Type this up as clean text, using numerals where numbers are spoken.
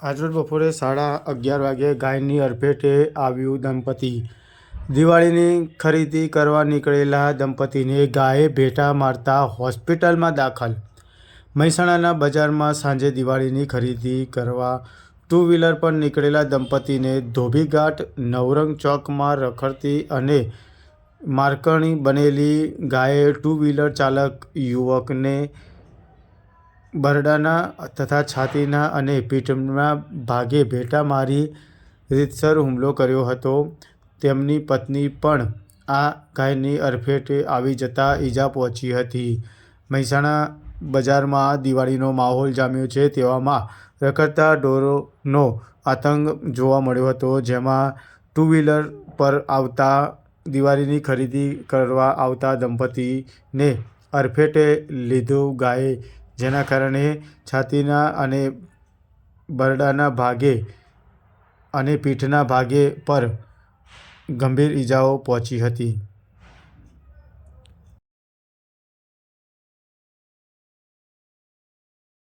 આજરોજ બપોરે 11:30 વાગ્યે ગાયની અડફેટે આવ્યું દંપતી। દિવાળીની ખરીદી કરવા નીકળેલા દંપતીને ગાયે ભેટા મારતા હોસ્પિટલમાં દાખલ। મહેસાણાના બજારમાં સાંજે દિવાળીની ખરીદી કરવા ટુ વ્હીલર પર નીકળેલા દંપતીને ધોબીઘાટ નવરંગ ચોકમાં રખડતી અને મારકણી બનેલી ગાયે ટુ વ્હીલર ચાલક યુવકને બરડાના તથા છાતીના અને પીઠના ભાગે ભેટા મારી રીતસર હુમલો કર્યો હતો। તેમની પત્ની પણ આ ગાયની અડફેટે આવી જતા ઈજા પહોંચી હતી। મહેસાણા બજારમાં દિવાળીનો માહોલ જામ્યો છે, તેવામાં રખડતા ઢોરનો આતંક જોવા મળ્યો હતો, જેમાં ટુ વ્હીલર પર આવતા દિવાળીની ખરીદી કરવા આવતા દંપતીને અડફેટે લીધું ગાયે, જેના કારણે છાતીના અને બરડાના ભાગે અને પીઠના ભાગે પર ગંભીર ઈજાઓ પહોંચી હતી।